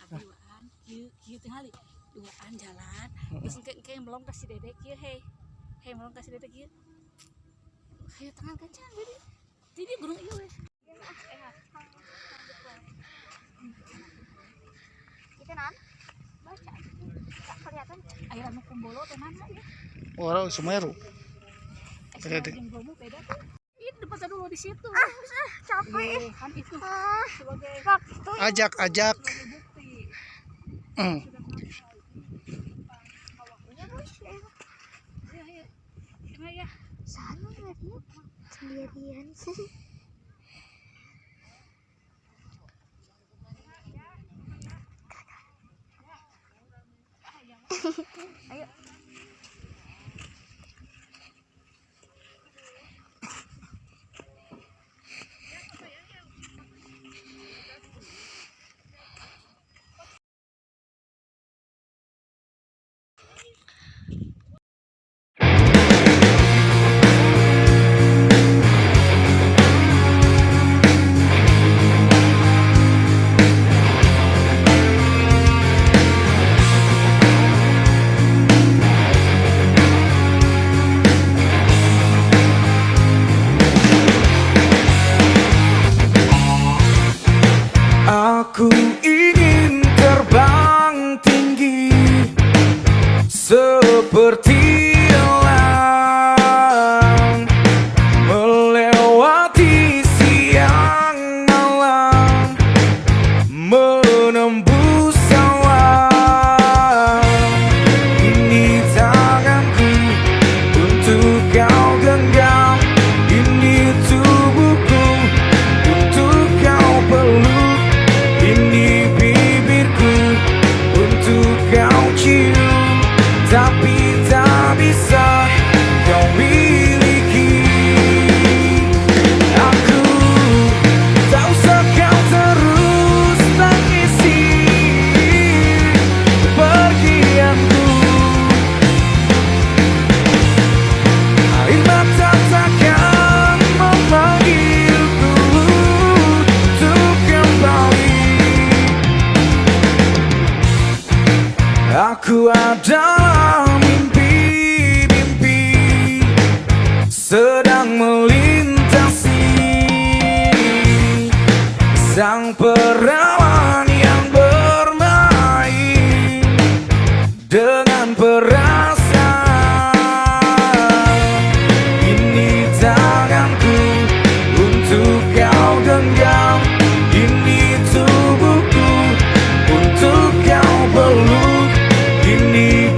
duaan kieu teh hali duaan jalan terus engke melong ka si Dede kieu hei melong ka si Dede kieu hayu tangan kencang jadi gunung ieu we Itu non baca tak kelihatan aya anu kumbolo teh mana ya Orang Semeru. Dede beda tuh ini depan dulu di situ capek kan itu sebagai waktu Ajak. bukti ya sana dia sendirian sih. Ayo. Aku ingin terbang tinggi seperti elang, melewati siang malam, menembus awan. Ini tanganku untuk kau genggam, ini tubuhku untuk kau peluk. Ini bibirku untuk kau cium, tapi tak bisa kau miliki. Aku tak usah kau terus tangisi kepergianku. Air mata takkan memanggilku untuk kembali. Aku adalah mimpi-mimpi sedang melintasi sang perawan yang bermain dengan perasaan. Ini tanganku untuk kau genggam, ini tubuhku untuk kau peluk. Ini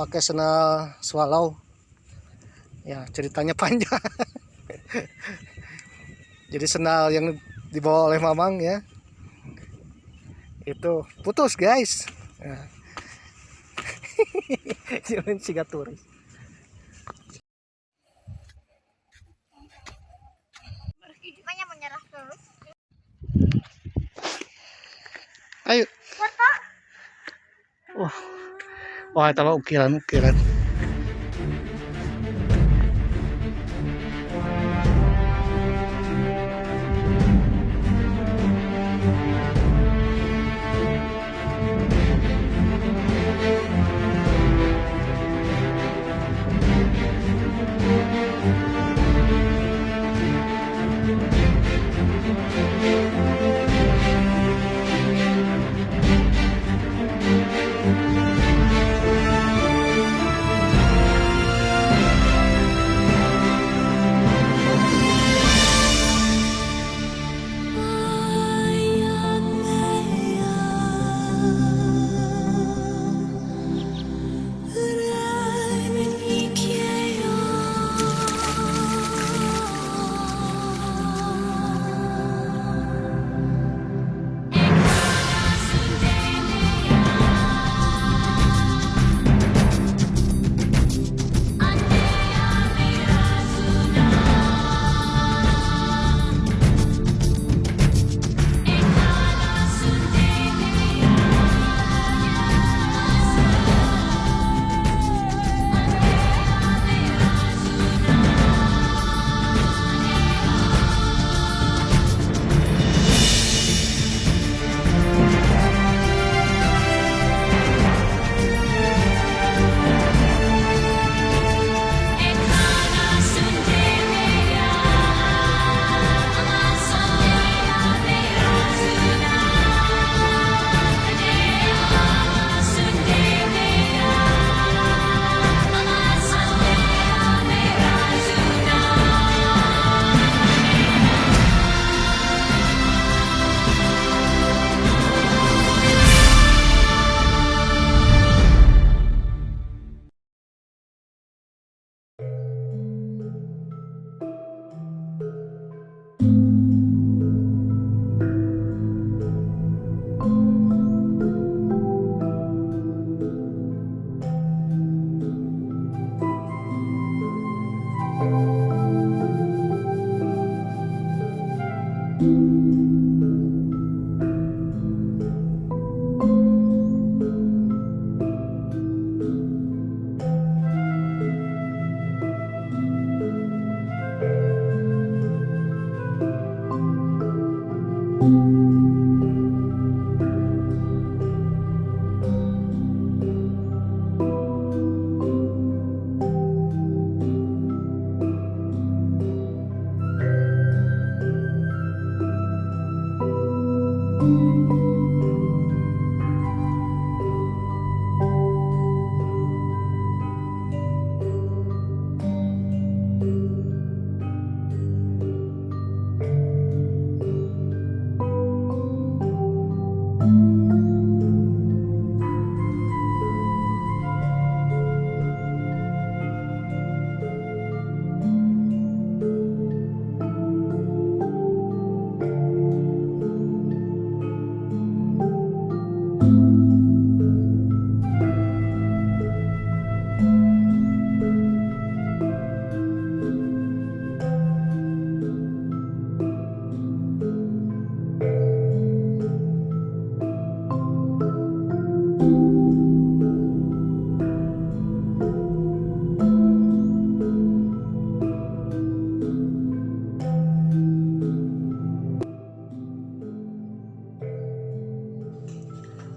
pakai sendal swallow. Ya, ceritanya panjang. Jadi sendal yang dibawa oleh Mamang ya, itu putus guys. Nah. Jangan siga turis. Makanya menyerah terus. Ayo. Wah, itu ukiran.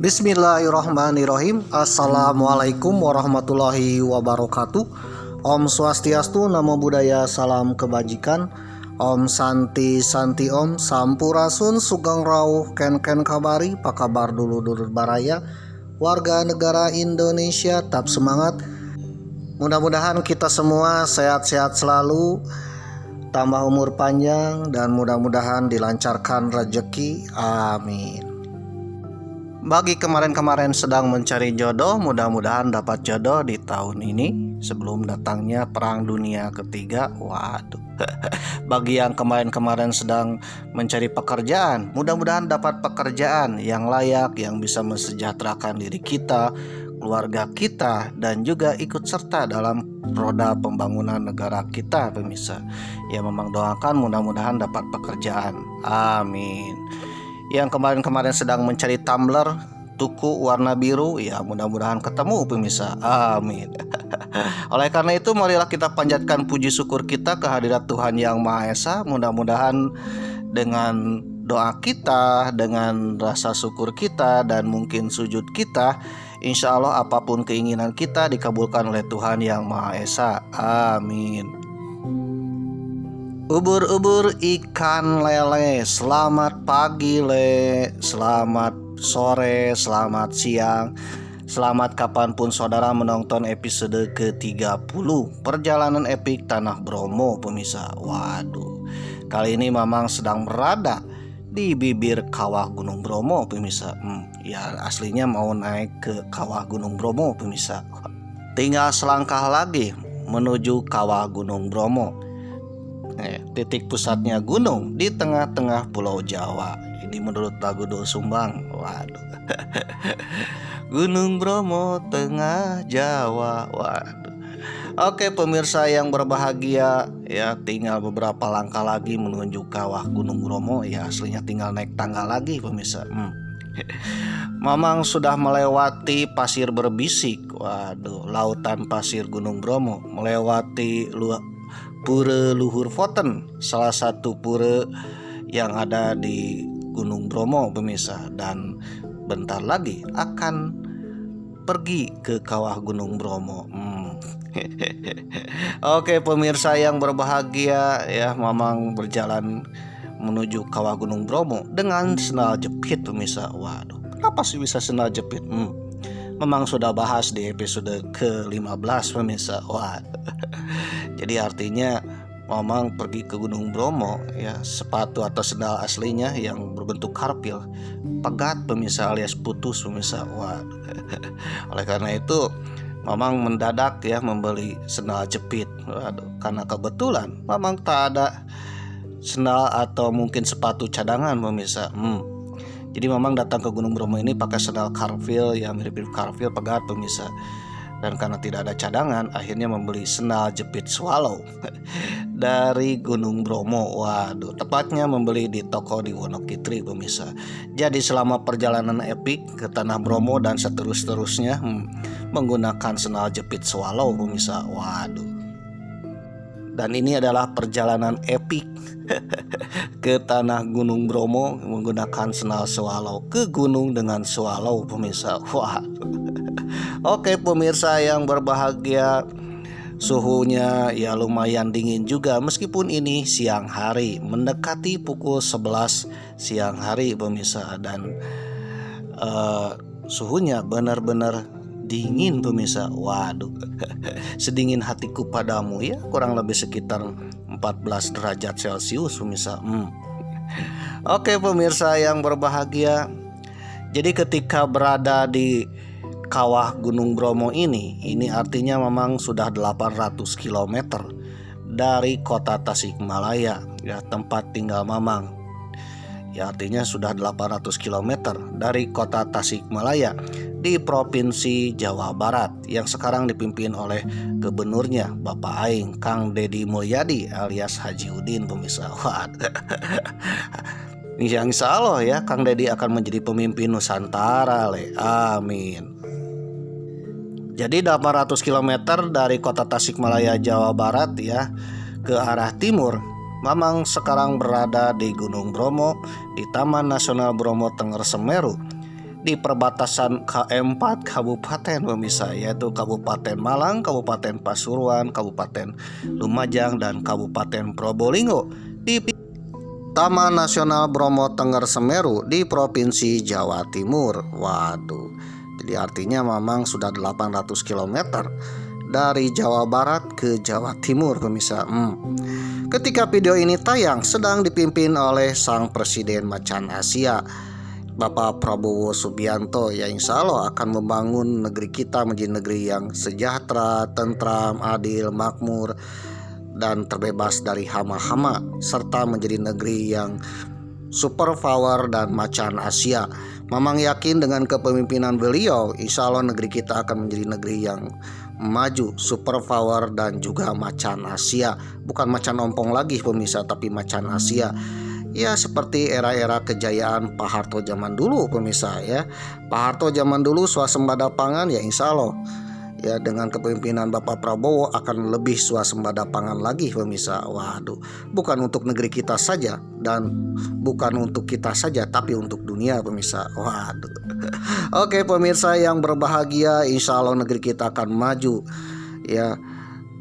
Bismillahirrahmanirrahim. Assalamualaikum warahmatullahi wabarakatuh. Om Swastiastu, Namo Buddhaya, salam kebajikan. Om Santi Santi Om, Sampurasun Sugeng Rawuh Ken Kabari, apa kabar dulu baraya warga negara Indonesia, tetap semangat. Mudah-mudahan kita semua sehat-sehat selalu, tambah umur panjang, dan mudah-mudahan dilancarkan rezeki. Amin. Bagi kemarin-kemarin sedang mencari jodoh, mudah-mudahan dapat jodoh di tahun ini sebelum datangnya Perang Dunia Ketiga. Waduh. Bagi yang kemarin-kemarin sedang mencari pekerjaan, mudah-mudahan dapat pekerjaan yang layak, yang bisa mensejahterakan diri kita, keluarga kita, dan juga ikut serta dalam roda pembangunan negara kita, pemirsa. Ya, memang doakan mudah-mudahan dapat pekerjaan. Amin. Yang kemarin-kemarin sedang mencari tumbler tuku warna biru, ya mudah-mudahan ketemu, pemirsa. Amin. Oleh karena itu, marilah kita panjatkan puji syukur kita kehadirat Tuhan Yang Maha Esa. Mudah-mudahan dengan doa kita, dengan rasa syukur kita, dan mungkin sujud kita, insya Allah apapun keinginan kita dikabulkan oleh Tuhan Yang Maha Esa. Amin. Ubur-ubur ikan lele, selamat pagi le, selamat sore, selamat siang, selamat kapanpun saudara menonton episode ke-30 Perjalanan Epik Tanah Bromo, pemirsa. Waduh, kali ini Mamang sedang berada di bibir kawah Gunung Bromo, pemirsa. Ya aslinya mau naik ke kawah Gunung Bromo, pemirsa. Tinggal selangkah lagi menuju kawah Gunung Bromo. Titik pusatnya gunung di tengah-tengah Pulau Jawa. Ini menurut lagu Doel Sumbang. Waduh. Gunung Bromo tengah Jawa. Waduh. Oke, pemirsa yang berbahagia, ya tinggal beberapa langkah lagi menuju kawah Gunung Bromo. Ya aslinya tinggal naik tangga lagi, pemirsa. Mamang sudah melewati pasir berbisik. Waduh, lautan pasir Gunung Bromo, melewati Pura Luhur Foten, salah satu pura yang ada di Gunung Bromo, pemirsa. Dan bentar lagi akan pergi ke kawah Gunung Bromo. Oke, pemirsa yang berbahagia, ya Mamang berjalan menuju kawah Gunung Bromo dengan sendal jepit, pemirsa. Waduh, kenapa sih bisa sendal jepit? Memang sudah bahas di episode ke-15, pemirsa. Wah. Jadi artinya Mamang pergi ke Gunung Bromo, ya sepatu atau sendal aslinya yang berbentuk karpil pegat, pemirsa, alias putus, pemirsa. Wah. Oleh karena itu Mamang mendadak ya membeli sendal jepit. Waduh, karena kebetulan Mamang tak ada sendal atau mungkin sepatu cadangan, pemirsa. Jadi Mamang datang ke Gunung Bromo ini pakai sendal karpil, ya mirip-mirip karpil pegat, pemirsa. Dan karena tidak ada cadangan, akhirnya membeli sendal jepit swallow dari Gunung Bromo. Waduh, tepatnya membeli di toko di Wonokitri, pemirsa. Jadi selama perjalanan epik ke Tanah Bromo dan seterusnya menggunakan sendal jepit swallow, pemirsa. Waduh. Dan ini adalah perjalanan epik ke Tanah Gunung Bromo menggunakan sendal swallow, ke gunung dengan swallow, pemirsa. Waduh. Oke, pemirsa yang berbahagia, suhunya ya lumayan dingin juga meskipun ini siang hari, mendekati pukul 11 siang hari, pemirsa. Dan suhunya benar-benar dingin, pemirsa. Waduh. Sedingin hatiku padamu, ya kurang lebih sekitar 14 derajat Celcius, pemirsa. Oke, pemirsa yang berbahagia, jadi ketika berada di kawah Gunung Bromo ini artinya memang sudah 800 km dari kota Tasikmalaya, ya tempat tinggal Mamang. Ya artinya sudah 800 km dari kota Tasikmalaya di Provinsi Jawa Barat yang sekarang dipimpin oleh gubernurnya Bapak Aing Kang Deddy Mulyadi alias Haji Udin, pemirsa. Insya Allah ya Kang Deddy akan menjadi pemimpin Nusantara le. Amin. Jadi 800 km dari kota Tasikmalaya Jawa Barat ya ke arah timur, Mamang sekarang berada di Gunung Bromo di Taman Nasional Bromo Tengger Semeru di perbatasan keempat kabupaten, pemirsa, yaitu Kabupaten Malang, Kabupaten Pasuruan, Kabupaten Lumajang, dan Kabupaten Probolinggo di Taman Nasional Bromo Tengger Semeru di Provinsi Jawa Timur. Waduh. Jadi artinya Mamang sudah 800 km dari Jawa Barat ke Jawa Timur, pemirsa. Ketika video ini tayang sedang dipimpin oleh sang Presiden Macan Asia, Bapak Prabowo Subianto ya insya Allah akan membangun negeri kita menjadi negeri yang sejahtera, tentram, adil, makmur, dan terbebas dari hama-hama, serta menjadi negeri yang superpower dan macan Asia. Mamang yakin dengan kepemimpinan beliau, insya Allah negeri kita akan menjadi negeri yang maju, superpower dan juga macan Asia. Bukan macan ompong lagi pemirsa, tapi macan Asia. Ya seperti era-era kejayaan Pak Harto zaman dulu pemirsa ya. Pak Harto zaman dulu swasembada pangan ya insya Allah ya dengan kepemimpinan Bapak Prabowo akan lebih swasembada pangan lagi pemirsa. Waduh, bukan untuk negeri kita saja dan bukan untuk kita saja tapi untuk dunia pemirsa. Waduh. Oke pemirsa yang berbahagia, insya Allah negeri kita akan maju ya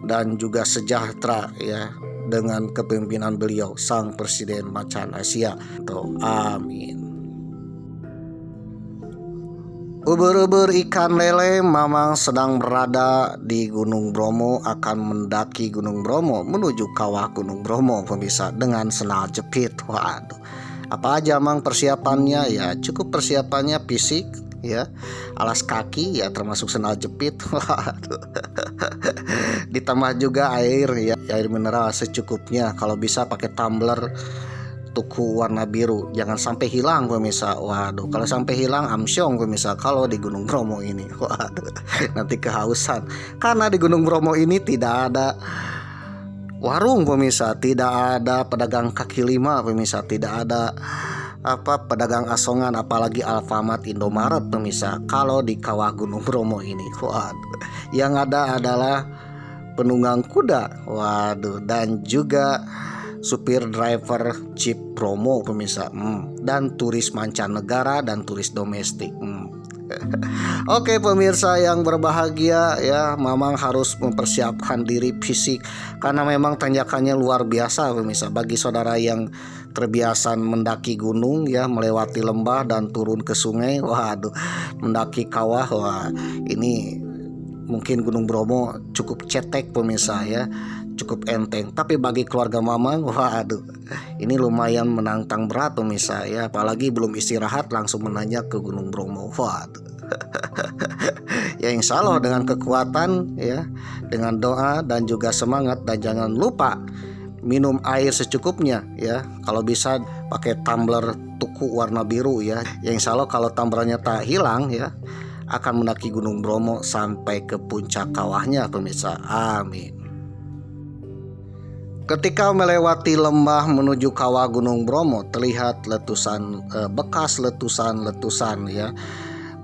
dan juga sejahtera ya dengan kepemimpinan beliau sang presiden macan Asia. Amin. Ubur-ubur ikan lele Mamang sedang berada di Gunung Bromo, akan mendaki Gunung Bromo menuju kawah Gunung Bromo pemirsa dengan sendal jepit. Waduh, apa aja Mang persiapannya? Ya cukup persiapannya fisik ya, alas kaki ya termasuk sendal jepit. Waduh. Ditambah juga air ya, air mineral secukupnya, kalau bisa pakai tumbler tuku warna biru, jangan sampai hilang pemirsa. Waduh, kalau sampai hilang amsyong pemirsa kalau di Gunung Bromo ini. Waduh, nanti kehausan karena di Gunung Bromo ini tidak ada warung pemirsa, tidak ada pedagang kaki lima pemirsa, tidak ada pedagang asongan apalagi Alfamart, Indomaret pemirsa kalau di kawah Gunung Bromo ini. Waduh, yang ada adalah penunggang kuda, waduh, dan juga supir driver jeep Bromo pemirsa, dan turis mancanegara dan turis domestik. Oke pemirsa yang berbahagia ya, Mamang harus mempersiapkan diri fisik karena memang tanjakannya luar biasa pemirsa. Bagi saudara yang terbiasa mendaki gunung ya, melewati lembah dan turun ke sungai, waduh, mendaki kawah, wah ini mungkin Gunung Bromo cukup cetek pemirsa ya, cukup enteng. Tapi bagi keluarga Mamang, waduh, ini lumayan menantang berat pemirsa ya, apalagi belum istirahat langsung menanjak ke Gunung Bromo. Waduh. Ya insya Allah dengan kekuatan ya, dengan doa dan juga semangat, dan jangan lupa minum air secukupnya ya. Kalau bisa pakai tumbler tuku warna biru ya. Ya insya Allah kalau tumblernya tak hilang ya, akan mendaki Gunung Bromo sampai ke puncak kawahnya pemirsa. Amin. Ketika melewati lembah menuju kawah Gunung Bromo, terlihat bekas letusan ya,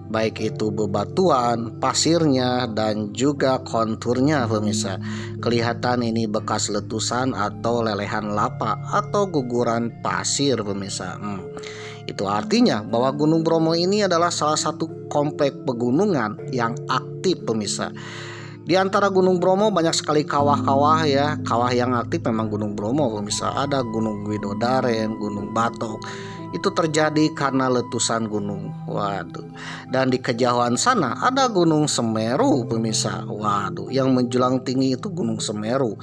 baik itu bebatuan, pasirnya, dan juga konturnya pemirsa. Kelihatan ini bekas letusan atau lelehan lava atau guguran pasir pemirsa. Itu artinya bahwa Gunung Bromo ini adalah salah satu komplek pegunungan yang aktif pemirsa. Di antara Gunung Bromo banyak sekali kawah-kawah ya. Kawah yang aktif memang Gunung Bromo pemirsa. Ada Gunung Widodaren, Gunung Batok. Itu terjadi karena letusan gunung. Waduh. Dan di kejauhan sana ada Gunung Semeru pemirsa. Waduh, yang menjulang tinggi itu Gunung Semeru.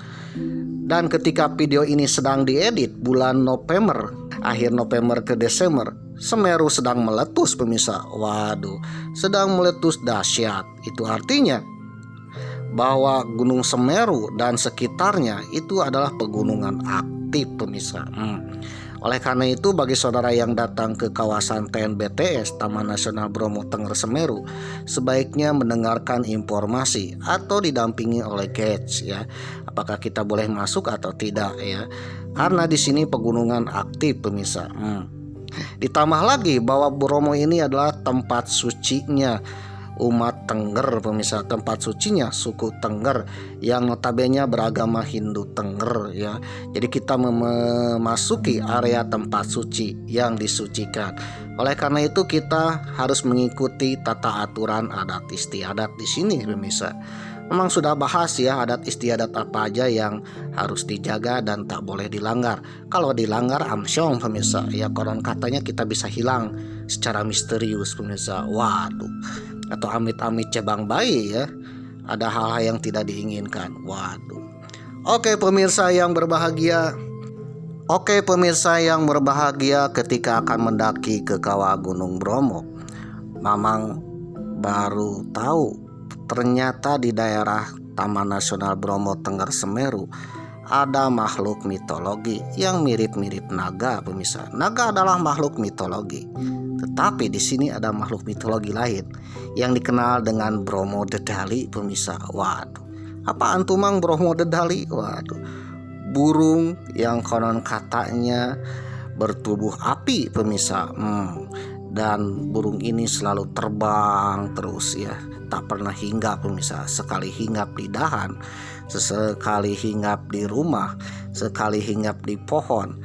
Dan ketika video ini sedang diedit bulan November, akhir November ke Desember, Semeru sedang meletus pemirsa. Waduh, sedang meletus dahsyat. Itu artinya bahwa Gunung Semeru dan sekitarnya itu adalah pegunungan aktif pemirsa. Oleh karena itu bagi saudara yang datang ke kawasan TNBTS Taman Nasional Bromo Tengger Semeru, sebaiknya mendengarkan informasi atau didampingi oleh guides ya. Apakah kita boleh masuk atau tidak ya? Karena di sini pegunungan aktif pemirsa. Ditambah lagi bahwa Bromo ini adalah tempat sucinya umat Tengger pemirsa, tempat sucinya suku Tengger yang notabene beragama Hindu Tengger ya. Jadi kita memasuki area tempat suci yang disucikan. Oleh karena itu kita harus mengikuti tata aturan adat istiadat di sini pemirsa. Memang sudah bahas ya adat istiadat apa aja yang harus dijaga dan tak boleh dilanggar. Kalau dilanggar amsyong pemirsa ya, konon katanya kita bisa hilang secara misterius pemirsa. Waduh, atau amit-amit cabang bayi ya, ada hal-hal yang tidak diinginkan. Waduh. Oke pemirsa yang berbahagia, Oke pemirsa yang berbahagia, ketika akan mendaki ke kawah Gunung Bromo, Mamang baru tahu ternyata di daerah Taman Nasional Bromo Tengger Semeru ada makhluk mitologi yang mirip-mirip naga pemirsa. Naga adalah makhluk mitologi, tetapi di sini ada makhluk mitologi lain yang dikenal dengan Bromo Dedali pemirsa. Waduh, apaan tuh Mang Bromo Dedali? Waduh, burung yang konon katanya bertubuh api pemirsa. Dan burung ini selalu terbang terus ya, tak pernah hinggap pemirsa. Sekali hinggap di dahan, sesekali hinggap di rumah, sekali hinggap di pohon,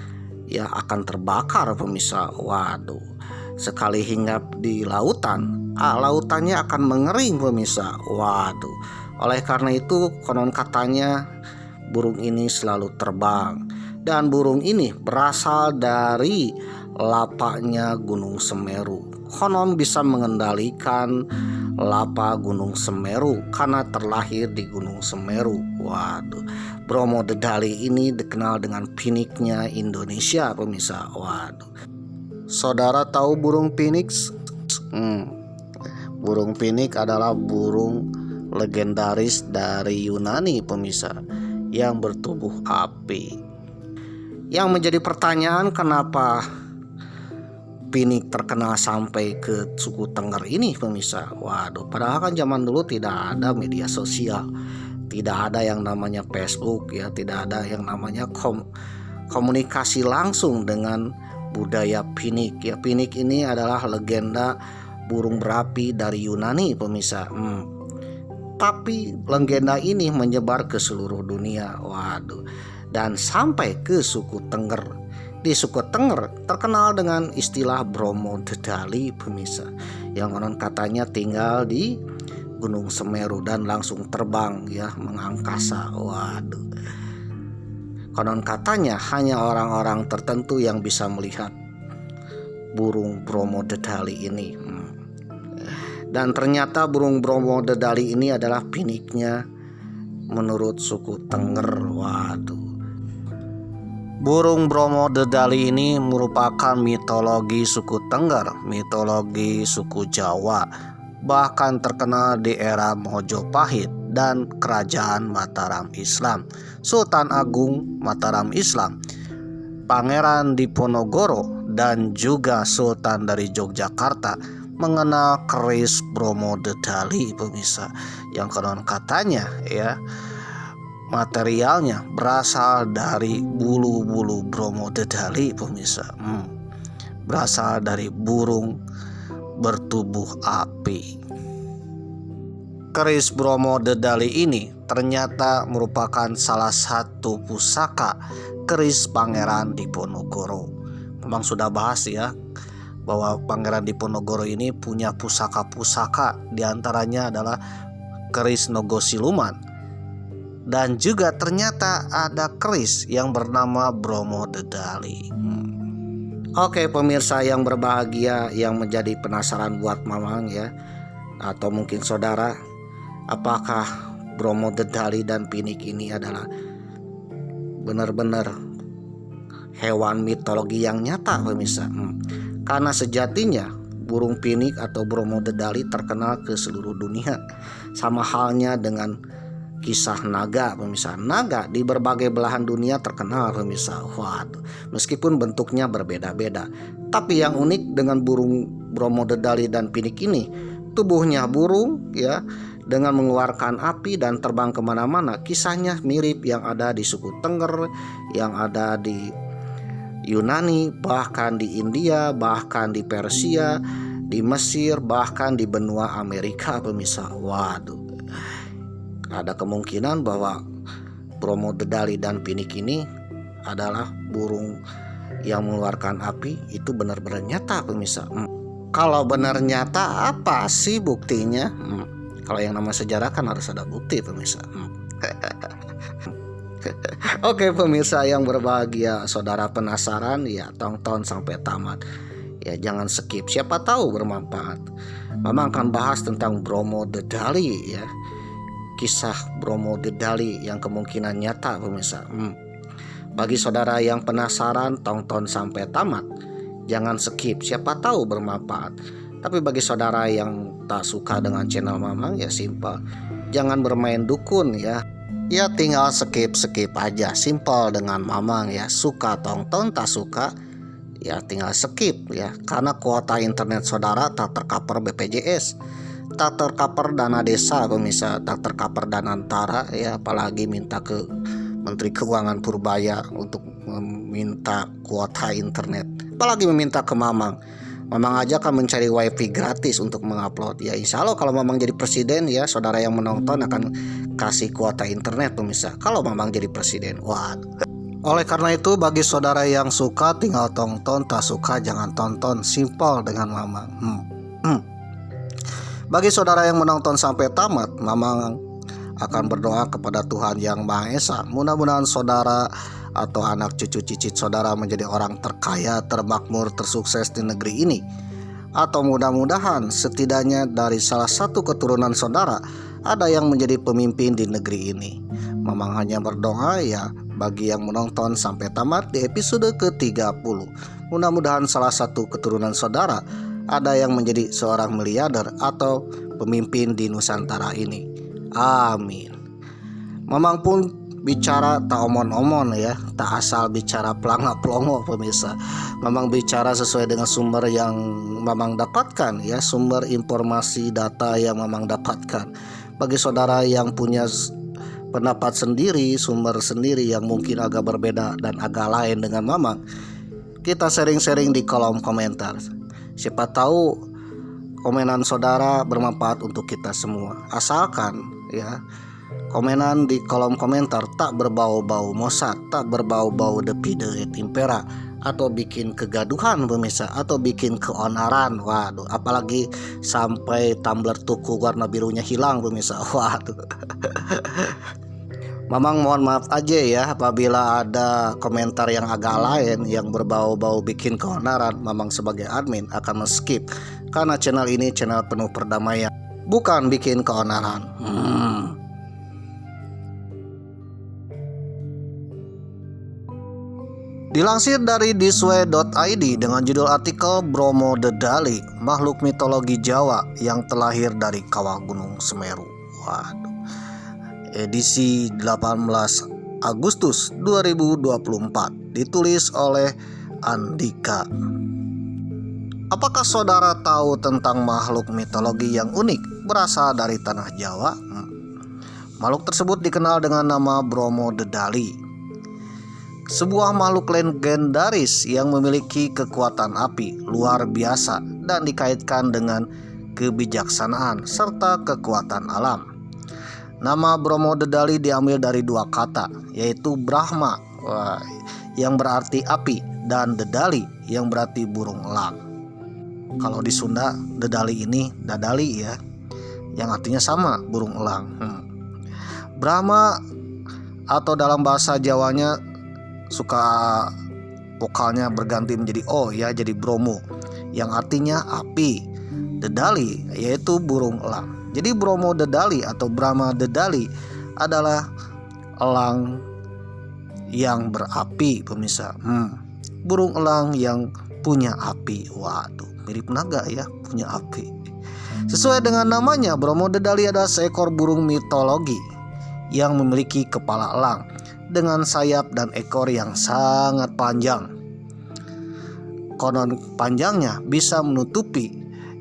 ya akan terbakar pemirsa. Waduh, sekali hinggap di lautan, lautannya akan mengering pemirsa. Waduh, oleh karena itu konon katanya burung ini selalu terbang, dan burung ini berasal dari lapaknya Gunung Semeru. Konon bisa mengendalikan lapa Gunung Semeru karena terlahir di Gunung Semeru. Waduh, Bromo Dedali ini dikenal dengan piniknya Indonesia pemirsa. Waduh, saudara tahu burung phoenix? Burung pinik adalah burung legendaris dari Yunani pemirsa, yang bertubuh api. Yang menjadi pertanyaan, kenapa pinik terkenal sampai ke suku Tengger ini pemirsa? Waduh, padahal kan zaman dulu tidak ada media sosial, tidak ada yang namanya Facebook ya, tidak ada yang namanya komunikasi langsung dengan budaya pinik ya. Pinik ini adalah legenda burung berapi dari Yunani pemirsa. Tapi legenda ini menyebar ke seluruh dunia. Waduh, dan sampai ke suku Tengger. Di suku Tengger terkenal dengan istilah Bromo Dedali pemirsa, yang konon katanya tinggal di Gunung Semeru dan langsung terbang ya, mengangkasa. Waduh, konon katanya hanya orang-orang tertentu yang bisa melihat burung Bromo Dedali ini. Dan ternyata burung Bromo Dedali ini adalah piniknya menurut suku Tengger. Waduh, burung Bromo Dedali ini merupakan mitologi suku Tengger, mitologi suku Jawa, bahkan terkenal di era Mojopahit dan Kerajaan Mataram Islam. Sultan Agung Mataram Islam, Pangeran Diponegoro, dan juga Sultan dari Yogyakarta mengenal keris Bromo Dedali pemirsa, yang konon katanya ya materialnya berasal dari bulu-bulu Bromo Dedali pemirsa. Berasal dari burung bertubuh api. Keris Bromo Dedali ini ternyata merupakan salah satu pusaka keris Pangeran Diponegoro. Memang sudah bahas ya bahwa Pangeran Diponegoro ini punya pusaka-pusaka, diantaranya adalah keris Nogosiluman, dan juga ternyata ada keris yang bernama Bromo Dedali. Oke pemirsa yang berbahagia, yang menjadi penasaran buat Mamang ya, atau mungkin saudara, apakah Bromo Dedali dan pinik ini adalah benar-benar hewan mitologi yang nyata pemirsa? Karena sejatinya burung pinik atau Bromo Dedali terkenal ke seluruh dunia. Sama halnya dengan kisah naga pemirsa. Naga di berbagai belahan dunia terkenal pemirsa. Waduh, meskipun bentuknya berbeda-beda, tapi yang unik dengan burung Bromo Dedali dan pinik ini, tubuhnya burung ya, dengan mengeluarkan api dan terbang kemana-mana. Kisahnya mirip yang ada di suku Tengger, yang ada di Yunani, bahkan di India, bahkan di Persia, di Mesir, bahkan di benua Amerika pemirsa. Waduh, ada kemungkinan bahwa Bromo Dedali dan pinik ini adalah burung yang mengeluarkan api. Itu benar-benar nyata pemirsa. Kalau benar nyata, apa sih buktinya? Kalau yang nama sejarah kan harus ada bukti pemirsa. Oke pemirsa yang berbahagia, saudara penasaran ya, tonton sampai tamat ya, jangan skip, siapa tahu bermanfaat. Mamang akan bahas tentang Bromo Dedali ya, kisah Bromo Dedali yang kemungkinan nyata pemirsa. Bagi saudara yang penasaran, tonton sampai tamat. Jangan skip, siapa tahu bermanfaat. Tapi bagi saudara yang tak suka dengan channel Mamang, ya simpel. Jangan bermain dukun ya. Ya tinggal skip aja, simpel dengan Mamang ya. Suka tonton, tak suka ya tinggal skip ya. Karena kuota internet saudara tak tercover BPJS, tak tercover dana desa pemirsa, tak tercover dana antara ya, apalagi minta ke Menteri Keuangan Purbaya untuk meminta kuota internet, apalagi meminta ke Mamang. Mamang aja kan mencari wifi gratis untuk mengupload ya. Insya Allah kalau Mamang jadi presiden ya, saudara yang menonton akan kasih kuota internet pemirsa kalau Mamang jadi presiden. Wah. Oleh karena itu bagi saudara yang suka tinggal tonton, tak suka jangan tonton, simpel dengan Mamang. Bagi saudara yang menonton sampai tamat, Mamang akan berdoa kepada Tuhan Yang Maha Esa. Mudah-mudahan saudara atau anak cucu cicit saudara menjadi orang terkaya, termakmur, tersukses di negeri ini. Atau mudah-mudahan setidaknya dari salah satu keturunan saudara ada yang menjadi pemimpin di negeri ini. Mamang hanya berdoa ya bagi yang menonton sampai tamat di episode ke-30. Mudah-mudahan salah satu keturunan saudara ada yang menjadi seorang miliarder atau pemimpin di Nusantara ini. Amin. Mamang pun bicara tak omon-omon ya, tak asal bicara pelanga-pelongo pemirsa. Mamang bicara sesuai dengan sumber yang Mamang dapatkan ya, sumber informasi data yang Mamang dapatkan. Bagi saudara yang punya pendapat sendiri, sumber sendiri yang mungkin agak berbeda dan agak lain dengan Mamang, kita sharing-sharing di kolom komentar. Siapa tahu komenan saudara bermanfaat untuk kita semua. Asalkan ya komenan di kolom komentar tak berbau-bau Mossad, tak berbau-bau Depide et Impera, atau bikin kegaduhan pemirsa, atau bikin keonaran. Waduh, apalagi sampai tumbler tuku warna birunya hilang pemirsa. Waduh. Mamang mohon maaf aja ya apabila ada komentar yang agak lain yang berbau-bau bikin keonaran. Mamang sebagai admin akan skip karena channel ini channel penuh perdamaian, bukan bikin keonaran. Dilansir dari thisway.id dengan judul artikel Bromo Dedali, makhluk mitologi Jawa yang terlahir dari kawah Gunung Semeru. Waduh. Edisi 18 Agustus 2024, ditulis oleh Andika. Apakah saudara tahu tentang makhluk mitologi yang unik berasal dari tanah Jawa? Makhluk tersebut dikenal dengan nama Bromo Dedali, sebuah makhluk legendaris yang memiliki kekuatan api luar biasa dan dikaitkan dengan kebijaksanaan serta kekuatan alam. Nama Bromo Dedali diambil dari dua kata, yaitu Brahma yang berarti api dan Dedali yang berarti burung elang. Kalau di Sunda Dedali ini Dadali ya, yang artinya sama, burung elang. Brahma atau dalam bahasa Jawanya suka vokalnya berganti menjadi O ya, jadi Bromo yang artinya api. Dedali yaitu burung elang. Jadi Bromo Dedali atau Brahma Dedali adalah elang yang berapi pemirsa. Burung elang yang punya api. Waduh, mirip naga ya, punya api. Sesuai dengan namanya, Bromo Dedali adalah seekor burung mitologi yang memiliki kepala elang dengan sayap dan ekor yang sangat panjang. Konon panjangnya bisa menutupi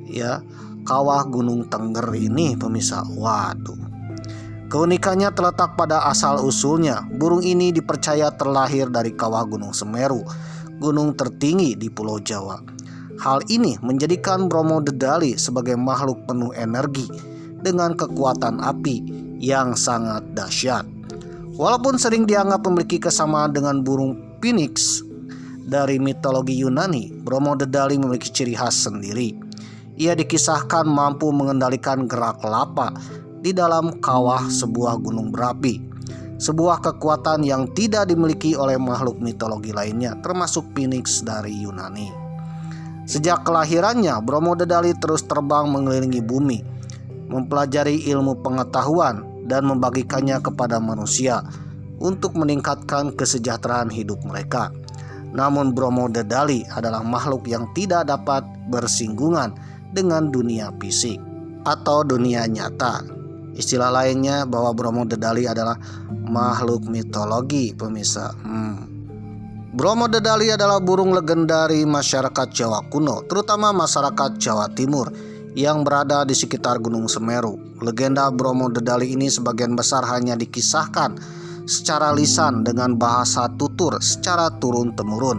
ya kawah Gunung Tengger ini pemirsa. Waduh. Keunikannya terletak pada asal usulnya. Burung ini dipercaya terlahir dari kawah Gunung Semeru, gunung tertinggi di Pulau Jawa. Hal ini menjadikan Bromo Dedali sebagai makhluk penuh energi dengan kekuatan api yang sangat dahsyat. Walaupun sering dianggap memiliki kesamaan dengan burung phoenix dari mitologi Yunani, Bromo Dedali memiliki ciri khas sendiri. Ia dikisahkan mampu mengendalikan gerak lapa di dalam kawah sebuah gunung berapi, sebuah kekuatan yang tidak dimiliki oleh makhluk mitologi lainnya, termasuk Phoenix dari Yunani. Sejak kelahirannya, Bromo Dedali terus terbang mengelilingi bumi, mempelajari ilmu pengetahuan dan membagikannya kepada manusia. untuk meningkatkan kesejahteraan hidup mereka. Namun Bromo Dedali adalah makhluk yang tidak dapat bersinggungan dengan dunia fisik atau dunia nyata. Istilah lainnya bahwa Bromo Dedali adalah makhluk mitologi, pemirsa. Bromo Dedali adalah burung legendaris masyarakat Jawa kuno, terutama masyarakat Jawa Timur yang berada di sekitar Gunung Semeru. Legenda Bromo Dedali ini sebagian besar hanya dikisahkan secara lisan dengan bahasa tutur secara turun-temurun,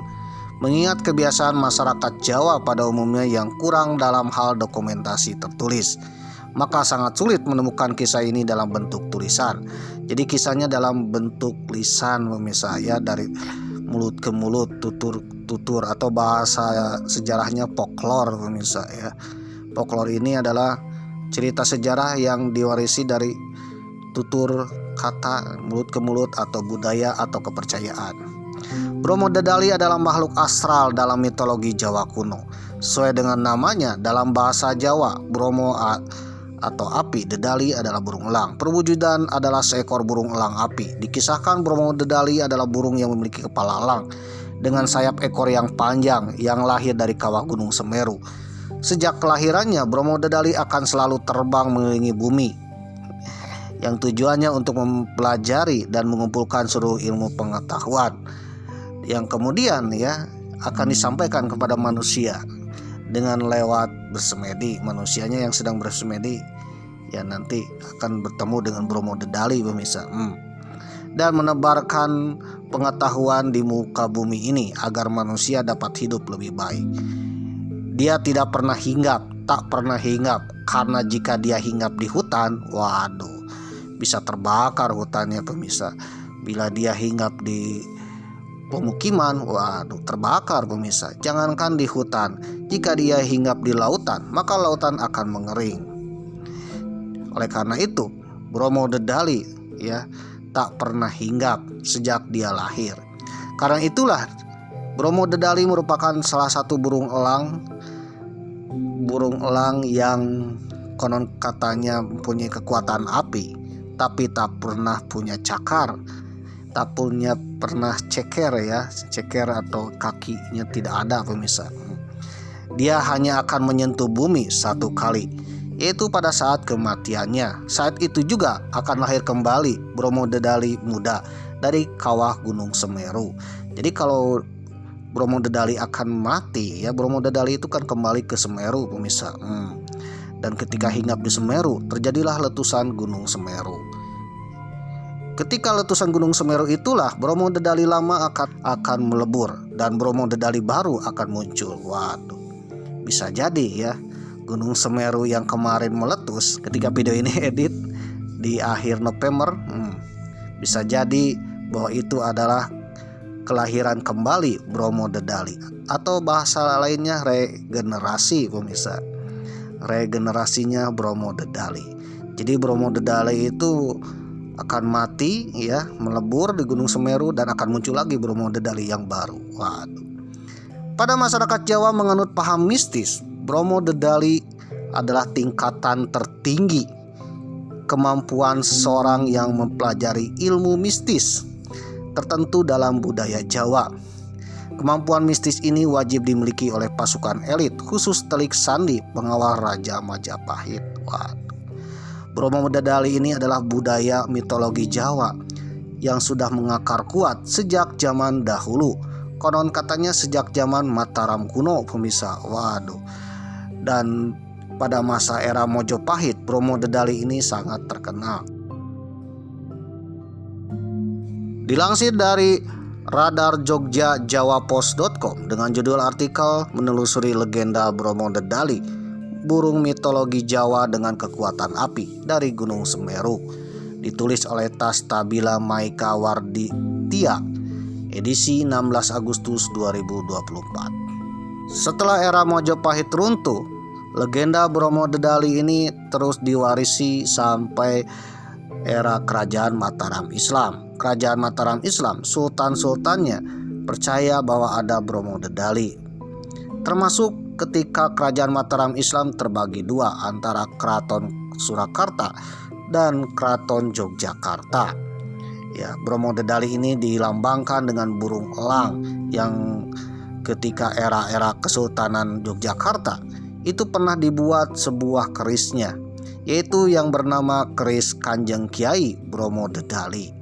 mengingat kebiasaan masyarakat Jawa pada umumnya yang kurang dalam hal dokumentasi tertulis. Maka sangat sulit menemukan kisah ini dalam bentuk tulisan. Jadi kisahnya dalam bentuk lisan, pemirsa, ya, dari mulut ke mulut, tutur atau bahasa sejarahnya folklore, pemirsa, ya. Folklore ini adalah cerita sejarah yang diwarisi dari tutur kata, mulut ke mulut, atau budaya atau kepercayaan. Bromo Dedali adalah makhluk astral dalam mitologi Jawa kuno. Sesuai dengan namanya, dalam bahasa Jawa, Bromo atau api, Dedali adalah burung elang. Perwujudan adalah seekor burung elang api. Dikisahkan Bromo Dedali adalah burung yang memiliki kepala elang dengan sayap ekor yang panjang yang lahir dari kawah Gunung Semeru. Sejak kelahirannya, Bromo Dedali akan selalu terbang mengelilingi bumi, yang tujuannya untuk mempelajari dan mengumpulkan seluruh ilmu pengetahuan yang kemudian akan disampaikan kepada manusia dengan lewat bersemedi. Manusianya yang sedang bersemedi nanti akan bertemu dengan Bromo Dedali, pemirsa, dan menebarkan pengetahuan di muka bumi ini agar manusia dapat hidup lebih baik. Dia tidak pernah hinggap, tak pernah hinggap, karena jika dia hinggap di hutan, waduh, bisa terbakar hutannya, pemirsa. Bila dia hinggap di pemukiman, waduh, terbakar, pemirsa. Jangankan di hutan, jika dia hinggap di lautan, maka lautan akan mengering. Oleh karena itu, Bromo Dedali tak pernah hinggap sejak dia lahir. Karena itulah Bromo Dedali merupakan salah satu burung elang yang konon katanya mempunyai kekuatan api, tapi tak pernah punya cakar, tak punya pernah ceker atau kakinya tidak ada, pemirsa. Dia hanya akan menyentuh bumi satu kali, yaitu pada saat kematiannya. Saat itu juga akan lahir kembali Bromo Dedali muda dari kawah Gunung Semeru. Jadi kalau Bromo Dedali akan mati, Bromo Dedali itu kan kembali ke Semeru, pemirsa. Dan ketika hinggap di Semeru, terjadilah letusan Gunung Semeru. Ketika letusan Gunung Semeru itulah Bromo Dedali lama akan melebur dan Bromo Dedali baru akan muncul. Waduh, bisa jadi Gunung Semeru yang kemarin meletus ketika video ini edit di akhir November, bisa jadi bahwa itu adalah kelahiran kembali Bromo Dedali, atau bahasa lainnya regenerasi, pemirsa. Regenerasinya Bromo Dedali. Jadi Bromo Dedali itu akan mati, melebur di Gunung Semeru dan akan muncul lagi Bromo Dedali yang baru. Waduh. Pada masyarakat Jawa menganut paham mistis, Bromo Dedali adalah tingkatan tertinggi kemampuan seseorang yang mempelajari ilmu mistis tertentu dalam budaya Jawa. Kemampuan mistis ini wajib dimiliki oleh pasukan elit, khusus Telik Sandi, pengawal Raja Majapahit. Waduh. Bromo Dedali ini adalah budaya mitologi Jawa yang sudah mengakar kuat sejak zaman dahulu. Konon katanya sejak zaman Mataram kuno, pemirsa. Waduh. Dan pada masa era Mojopahit, Bromo Dedali ini sangat terkenal. Dilansir dari Radar Jogja JawaPos.com dengan judul artikel menelusuri legenda Bromo Dedali, burung mitologi Jawa dengan kekuatan api dari Gunung Semeru, ditulis oleh Tastabila Maika Warditia, edisi 16 Agustus 2024. Setelah era Mojopahit runtuh, legenda Bromo Dedali ini terus diwarisi sampai era Kerajaan Mataram Islam. Kerajaan Mataram Islam, sultan-sultannya percaya bahwa ada Bromo Dedali. Termasuk ketika Kerajaan Mataram Islam terbagi dua antara Keraton Surakarta dan Keraton Yogyakarta. Ya, Bromo Dedali ini dilambangkan dengan burung elang yang ketika era-era Kesultanan Yogyakarta itu pernah dibuat sebuah kerisnya, yaitu yang bernama keris Kanjeng Kiai Bromo Dedali.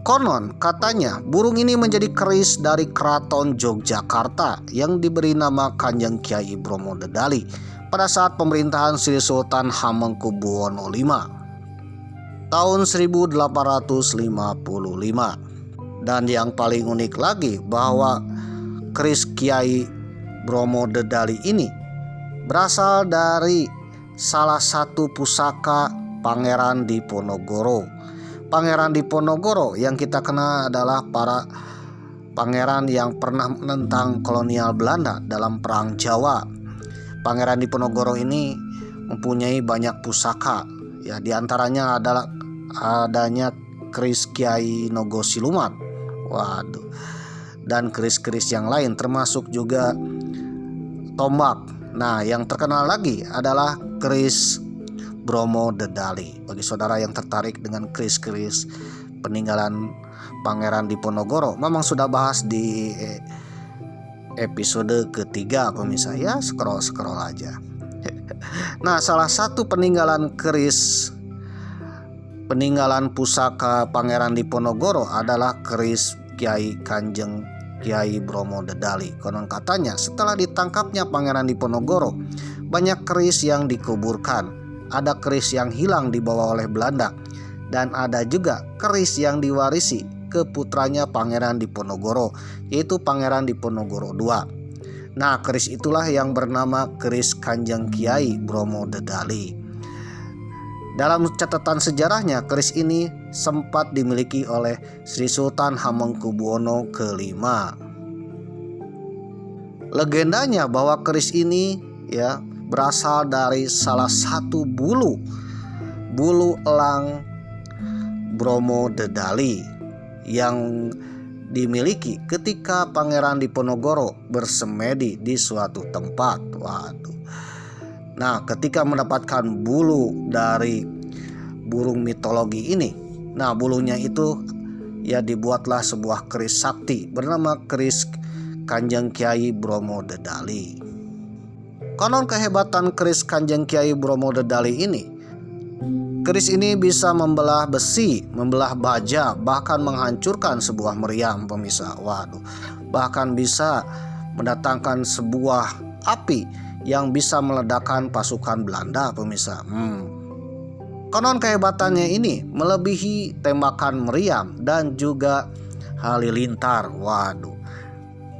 Konon katanya burung ini menjadi keris dari Keraton Yogyakarta yang diberi nama Kanjeng Kiai Bromo Dedali pada saat pemerintahan Sri Sultan Hamengkubuwono V tahun 1855. Dan yang paling unik lagi bahwa keris Kiai Bromo Dedali ini berasal dari salah satu pusaka Pangeran Diponegoro. Pangeran Diponegoro yang kita kenal adalah para pangeran yang pernah menentang kolonial Belanda dalam Perang Jawa. Pangeran Diponegoro ini mempunyai banyak pusaka, ya, diantaranya adalah adanya keris Kiai Nogosiluman, waduh, dan keris-keris yang lain termasuk juga tombak. Nah, yang terkenal lagi adalah keris Bromo Dedali. Bagi saudara yang tertarik dengan keris-keris peninggalan Pangeran Diponegoro, memang sudah bahas di episode ketiga pemirsa, ya, scroll aja. Nah, salah satu peninggalan pusaka Pangeran Diponegoro adalah keris Kiai Kanjeng Kiai Bromo Dedali. Konon katanya setelah ditangkapnya Pangeran Diponegoro, banyak keris yang dikuburkan. Ada keris yang hilang dibawa oleh Belanda, dan ada juga keris yang diwarisi ke putranya Pangeran Diponegoro, yaitu Pangeran Diponegoro II. Nah, keris itulah yang bernama keris Kanjeng Kiai Bromo Dedali. Dalam catatan sejarahnya, keris ini sempat dimiliki oleh Sri Sultan Hamengkubuwono V. Legendanya bahwa keris ini, ya, berasal dari salah satu bulu elang Bromo Dedali yang dimiliki ketika Pangeran Diponegoro bersemedi di suatu tempat. Waduh. Nah, ketika mendapatkan bulu dari burung mitologi ini, nah, bulunya itu, ya, dibuatlah sebuah keris sakti bernama keris Kanjeng Kiai Bromo Dedali. Konon kehebatan keris Kanjeng Kiai Bromo Dedali ini, keris ini bisa membelah besi, membelah baja, bahkan menghancurkan sebuah meriam pemirsa. Waduh, bahkan bisa mendatangkan sebuah api yang bisa meledakkan pasukan Belanda pemirsa. Konon kehebatannya ini melebihi tembakan meriam dan juga halilintar. Waduh,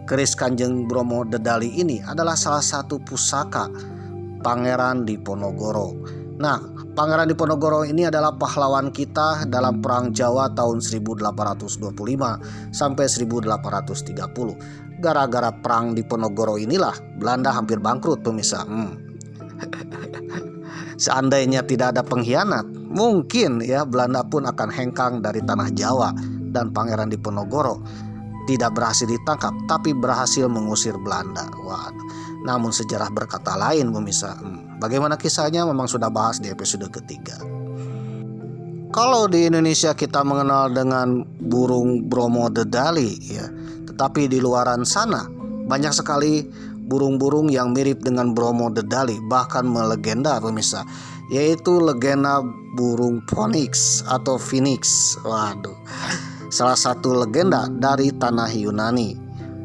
keris Kanjeng Bromo Dedali ini adalah salah satu pusaka Pangeran Diponegoro. Nah, Pangeran Diponegoro ini adalah pahlawan kita dalam Perang Jawa tahun 1825 sampai 1830. Gara-gara Perang Diponegoro inilah Belanda hampir bangkrut pemirsa. Seandainya tidak ada pengkhianat, mungkin, ya, Belanda pun akan hengkang dari tanah Jawa dan Pangeran Diponegoro tidak berhasil ditangkap, tapi berhasil mengusir Belanda. Waduh. Namun sejarah berkata lain pemirsa. Bagaimana kisahnya memang sudah bahas di episode ketiga. Kalau di Indonesia kita mengenal dengan burung Bromo Dedali, ya, tetapi di luaran sana banyak sekali burung-burung yang mirip dengan Bromo Dedali, bahkan melegenda pemirsa, yaitu legenda burung Phoenix atau Phoenix. Waduh, salah satu legenda dari tanah Yunani.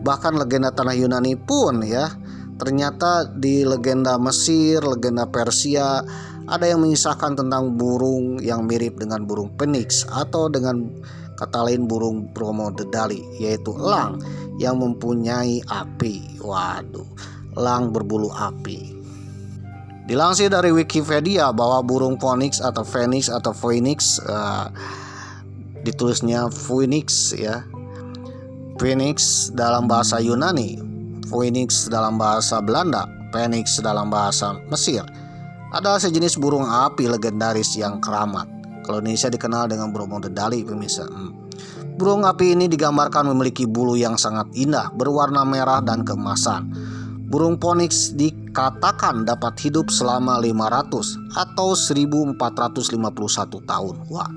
Bahkan legenda tanah Yunani pun, ya, ternyata di legenda Mesir, legenda Persia ada yang mengisahkan tentang burung yang mirip dengan burung Phoenix atau dengan kata lain burung Bromo Dedali, yaitu elang yang mempunyai api. Waduh, elang berbulu api. Dilansir dari Wikipedia bahwa burung Phoenix atau Phoenix, ditulisnya Phoenix, ya. Phoenix dalam bahasa Yunani, Phoenix dalam bahasa Belanda, Phoenix dalam bahasa Mesir, adalah sejenis burung api legendaris yang keramat. Kalau Indonesia dikenal dengan Bromo Dedali pemirsa. Burung api ini digambarkan memiliki bulu yang sangat indah, berwarna merah dan keemasan. Burung Phoenix dikatakan dapat hidup selama 500 atau 1451 tahun. Wah,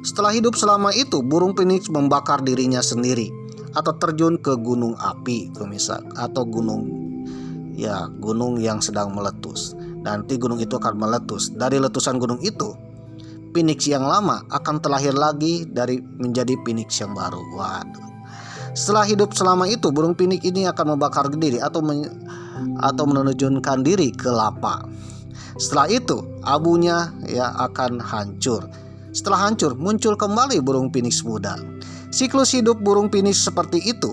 Setelah hidup selama itu, burung Phoenix membakar dirinya sendiri atau terjun ke gunung api, pemirsa, atau gunung yang sedang meletus. Nanti gunung itu akan meletus. Dari letusan gunung itu, Phoenix yang lama akan terlahir lagi menjadi Phoenix yang baru. Waduh. Setelah hidup selama itu, burung Phoenix ini akan membakar diri atau menerjunkan diri ke lava. Setelah itu, abunya akan hancur. Setelah hancur, muncul kembali burung Phoenix muda. Siklus hidup burung Phoenix seperti itu.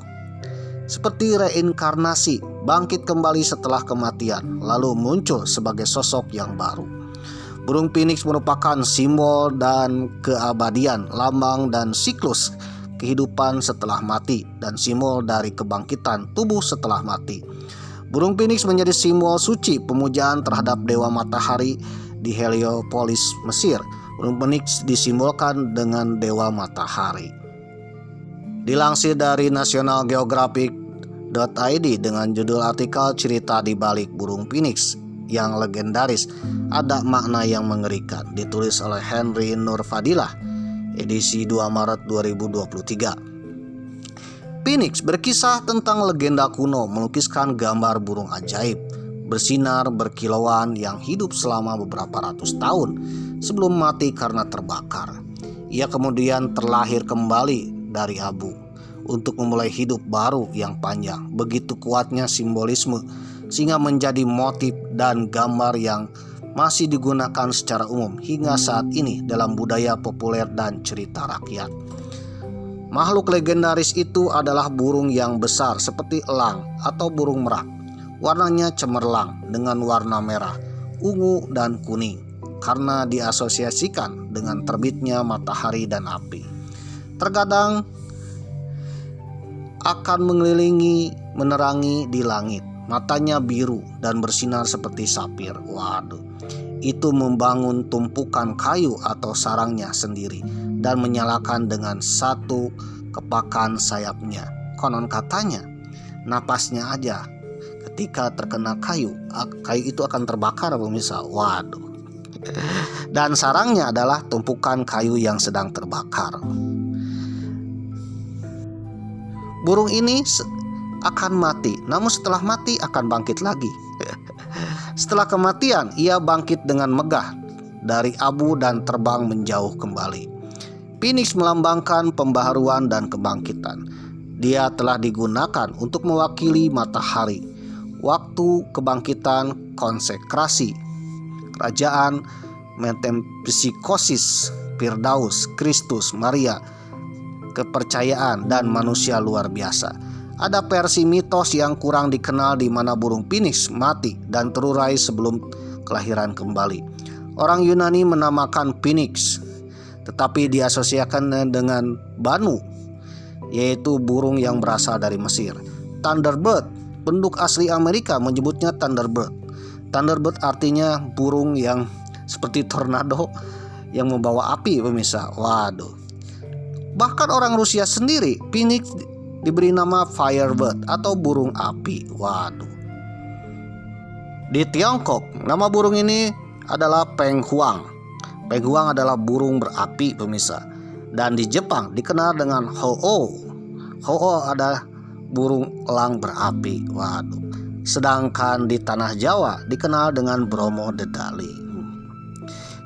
Seperti reinkarnasi, bangkit kembali setelah kematian, lalu muncul sebagai sosok yang baru. Burung Phoenix merupakan simbol dan keabadian, lambang dan siklus kehidupan setelah mati, dan simbol dari kebangkitan tubuh setelah mati. Burung Phoenix menjadi simbol suci pemujaan terhadap dewa matahari di Heliopolis, Mesir. Burung Phoenix disimbolkan dengan dewa matahari. Dilansir dari National Geographic.id dengan judul artikel cerita di balik burung Phoenix yang legendaris, ada makna yang mengerikan, ditulis oleh Henry Nur Fadilah, edisi 2 Maret 2023. Phoenix berkisah tentang legenda kuno melukiskan gambar burung ajaib, bersinar berkilauan yang hidup selama beberapa ratus tahun sebelum mati karena terbakar. Ia kemudian terlahir kembali dari abu untuk memulai hidup baru yang panjang. Begitu kuatnya simbolisme sehingga menjadi motif dan gambar yang masih digunakan secara umum hingga saat ini dalam budaya populer dan cerita rakyat. Makhluk legendaris itu adalah burung yang besar seperti elang atau burung merak. Warnanya cemerlang dengan warna merah, ungu, dan kuning karena diasosiasikan dengan terbitnya matahari dan api. Terkadang akan mengelilingi, menerangi di langit. Matanya biru dan bersinar seperti sapir. Waduh, itu membangun tumpukan kayu atau sarangnya sendiri dan menyalakan dengan satu kepakan sayapnya. Konon katanya, napasnya aja ketika terkena kayu itu akan terbakar, pemirsa. Waduh. Dan sarangnya adalah tumpukan kayu yang sedang terbakar. Burung ini akan mati, namun setelah mati akan bangkit lagi. Setelah kematian, ia bangkit dengan megah dari abu dan terbang menjauh kembali. Phoenix melambangkan pembaharuan dan kebangkitan. Dia telah digunakan untuk mewakili matahari, waktu kebangkitan, konsekrasi, kerajaan, metempsikosis, Firdaus, Kristus, Maria, kepercayaan, dan manusia luar biasa. Ada versi mitos yang kurang dikenal di mana burung Phoenix mati dan terurai sebelum kelahiran kembali. Orang Yunani menamakan Phoenix, tetapi diasosiasikan dengan Banu, yaitu burung yang berasal dari Mesir. Thunderbird, penduduk asli Amerika menyebutnya Thunderbird. Thunderbird artinya burung yang seperti tornado yang membawa api, pemirsa. Waduh. Bahkan orang Rusia sendiri, Phoenix diberi nama Firebird atau burung api. Waduh. Di Tiongkok, nama burung ini adalah Peng Huang. Peng Huang adalah burung berapi, pemirsa. Dan di Jepang dikenal dengan Ho-Oh. Ho-Oh adalah burung elang berapi. Waduh. Sedangkan di tanah Jawa dikenal dengan Bromo Dedali.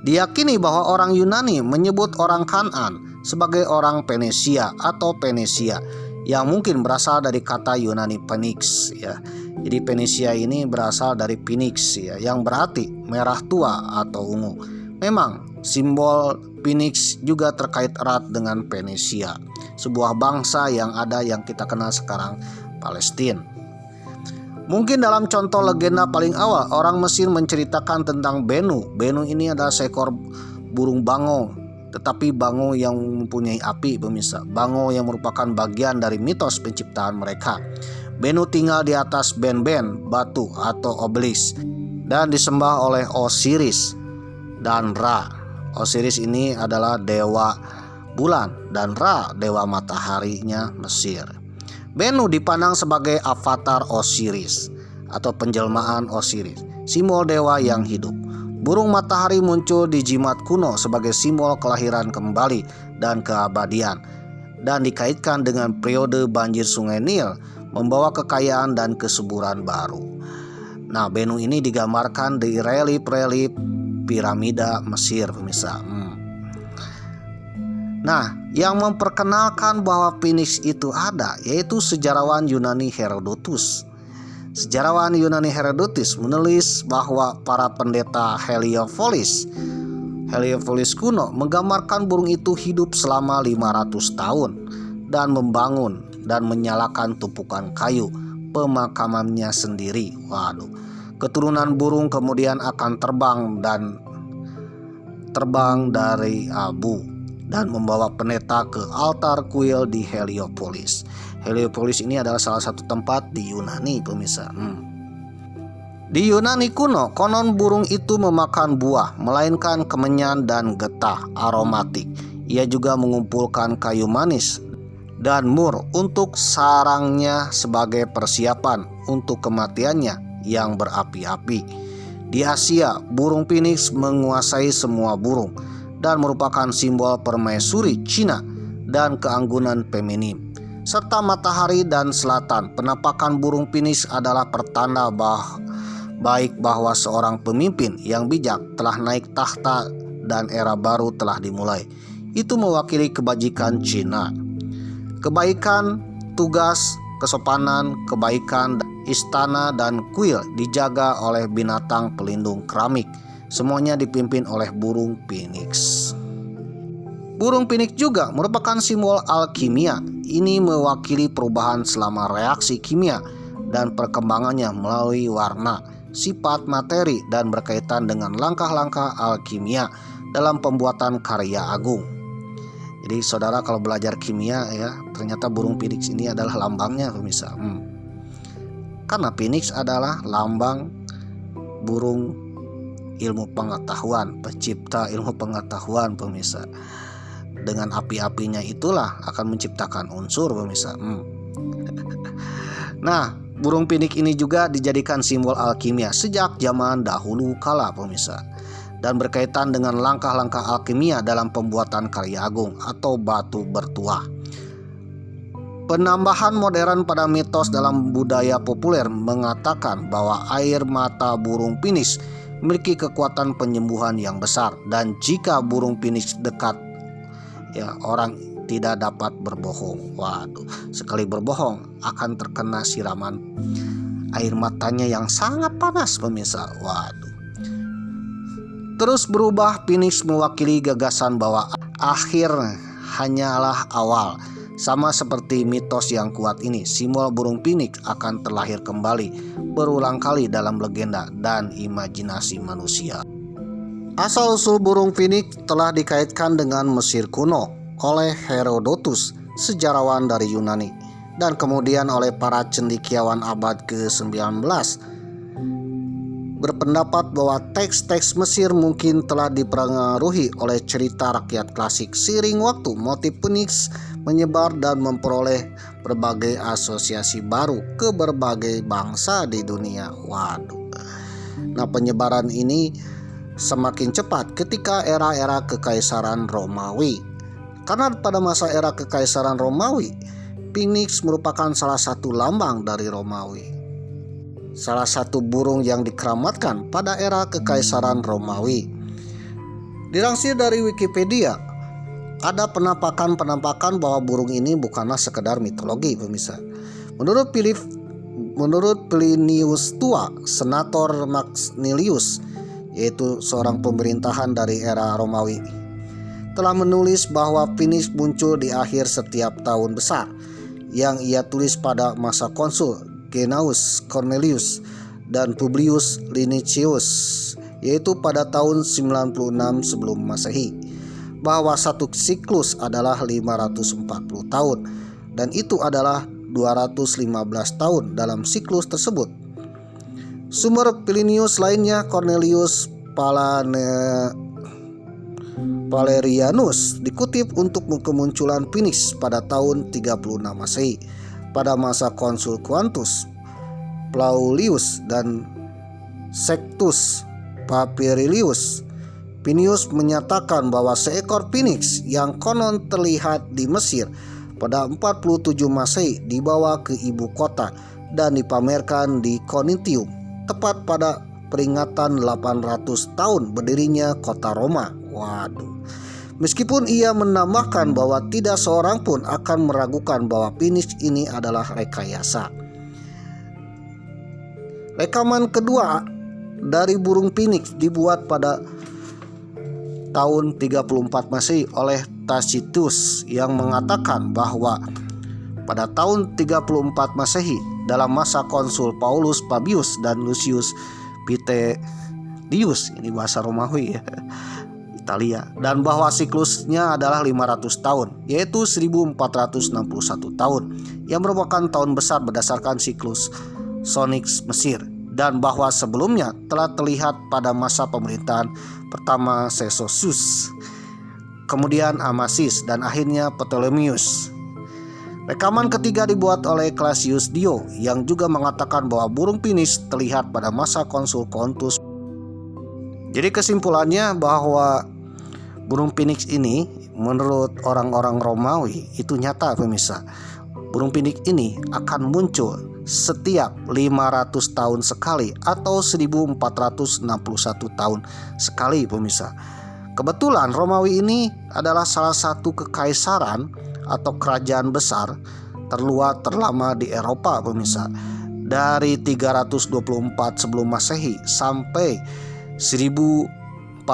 Diyakini bahwa orang Yunani menyebut orang Kanaan sebagai orang Venesia atau Venesia, yang mungkin berasal dari kata Yunani Phoenix, ya. Jadi Venesia ini berasal dari Phoenix, ya, yang berarti merah tua atau ungu. Memang simbol Phoenix juga terkait erat dengan Venesia, sebuah bangsa yang kita kenal sekarang, Palestina. Mungkin dalam contoh legenda paling awal, orang Mesir menceritakan tentang Bennu. Bennu ini adalah seekor burung bango, tetapi bango yang mempunyai api, pemirsa. Bango yang merupakan bagian dari mitos penciptaan mereka. Bennu tinggal di atas ben-ben, batu atau obelisk, dan disembah oleh Osiris dan Ra. Osiris ini adalah dewa bulan dan Ra dewa mataharinya Mesir. Bennu dipandang sebagai avatar Osiris atau penjelmaan Osiris, simbol dewa yang hidup. Burung matahari muncul di jimat kuno sebagai simbol kelahiran kembali dan keabadian, dan dikaitkan dengan periode banjir sungai Nil membawa kekayaan dan kesuburan baru. Nah, Bennu ini digambarkan di relief-relief piramida Mesir, pemirsa. Nah, yang memperkenalkan bahwa Phoenix itu ada yaitu sejarawan Yunani Herodotus. Sejarawan Yunani Herodotus menulis bahwa para pendeta Heliopolis kuno menggambarkan burung itu hidup selama 500 tahun dan membangun dan menyalakan tumpukan kayu pemakamannya sendiri. Waduh, keturunan burung kemudian akan terbang dari abu dan membawa pendeta ke altar kuil di Heliopolis. Heliopolis ini adalah salah satu tempat di Yunani, pemirsa. Di Yunani kuno, konon burung itu memakan buah, melainkan kemenyan dan getah aromatik. Ia juga mengumpulkan kayu manis dan mur untuk sarangnya sebagai persiapan untuk kematiannya yang berapi-api. Di Asia, burung Phoenix menguasai semua burung dan merupakan simbol permaisuri Cina dan keanggunan feminin. Serta matahari dan selatan, penampakan burung Phoenix adalah pertanda baik bahwa seorang pemimpin yang bijak telah naik tahta dan era baru telah dimulai. Itu mewakili kebajikan Cina. Kebaikan, tugas, kesopanan, kebaikan, istana dan kuil dijaga oleh binatang pelindung keramik. Semuanya dipimpin oleh burung Phoenix. Burung Phoenix juga merupakan simbol alkimia. Ini mewakili perubahan selama reaksi kimia dan perkembangannya melalui warna, sifat materi, dan berkaitan dengan langkah-langkah alkimia dalam pembuatan karya agung. Jadi saudara kalau belajar kimia ya, ternyata burung Phoenix ini adalah lambangnya, pemirsa. Karena Phoenix adalah lambang burung ilmu pengetahuan, pencipta ilmu pengetahuan, pemirsa. Dengan api-apinya itulah akan menciptakan unsur, pemirsa. Nah, burung Phoenix ini juga dijadikan simbol alkimia sejak zaman dahulu kala, pemirsa, dan berkaitan dengan langkah-langkah alkimia dalam pembuatan karya agung atau batu bertuah. Penambahan modern pada mitos dalam budaya populer mengatakan bahwa air mata burung Phoenix memiliki kekuatan penyembuhan yang besar, dan jika burung Phoenix dekat, ya orang tidak dapat berbohong. Waduh, sekali berbohong akan terkena siraman air matanya yang sangat panas, pemirsa. Waduh. Terus berubah, Phoenix mewakili gagasan bahwa akhir hanyalah awal. Sama seperti mitos yang kuat ini, simbol burung Phoenix akan terlahir kembali berulang kali dalam legenda dan imajinasi manusia. Asal-usul burung Phoenix telah dikaitkan dengan Mesir kuno oleh Herodotus, sejarawan dari Yunani, dan kemudian oleh para cendekiawan abad ke-19. Berpendapat bahwa teks-teks Mesir mungkin telah dipengaruhi oleh cerita rakyat klasik. Seiring waktu, motif Phoenix menyebar dan memperoleh berbagai asosiasi baru ke berbagai bangsa di dunia. Waduh. Nah, penyebaran ini semakin cepat ketika era-era Kekaisaran Romawi. Karena pada masa era Kekaisaran Romawi, Phoenix merupakan salah satu lambang dari Romawi. Salah satu burung yang dikeramatkan pada era Kekaisaran Romawi. Dilansir dari Wikipedia, ada penampakan bahwa burung ini bukanlah sekedar mitologi, pemirsa. Menurut Plinius Tua, Senator Maximilius, yaitu seorang pemerintahan dari era Romawi, telah menulis bahwa Phoenix muncul di akhir setiap tahun besar yang ia tulis pada masa konsul Gnaeus Cornelius dan Publius Linicus, yaitu pada tahun 96 sebelum Masehi, bahwa satu siklus adalah 540 tahun dan itu adalah 215 tahun dalam siklus tersebut. Sumber Plinius lainnya, Cornelius Valerianus, dikutip untuk kemunculan Phoenix pada tahun 36 Masehi pada masa konsul Quintus, Plaulius, dan Sextus Papirilius, Plinius menyatakan bahwa seekor phoenix yang konon terlihat di Mesir pada 47 Masehi dibawa ke ibu kota dan dipamerkan di Korintium tepat pada peringatan 800 tahun berdirinya kota Roma. Waduh. Meskipun ia menambahkan bahwa tidak seorang pun akan meragukan bahwa phoenix ini adalah rekayasa. Rekaman kedua dari burung phoenix dibuat pada tahun 34 Masehi oleh Tacitus yang mengatakan bahwa pada tahun 34 Masehi dalam masa konsul Paulus Fabius dan Lucius Vitellius, ini bahasa Romawi ya, Italia, dan bahwa siklusnya adalah 500 tahun, yaitu 1461 tahun, yang merupakan tahun besar berdasarkan siklus Sonics Mesir, dan bahwa sebelumnya telah terlihat pada masa pemerintahan pertama Sesostris, kemudian Amasis, dan akhirnya Ptolemeus. Rekaman ketiga dibuat oleh Cassius Dio yang juga mengatakan bahwa burung phoenix terlihat pada masa konsul Pontus. Jadi kesimpulannya bahwa burung phoenix ini menurut orang-orang Romawi itu nyata pemirsa. Burung phoenix ini akan muncul setiap 500 tahun sekali atau 1461 tahun sekali pemirsa. Kebetulan Romawi ini adalah salah satu kekaisaran atau kerajaan besar terlama di Eropa pemirsa. Dari 324 sebelum Masehi sampai 1400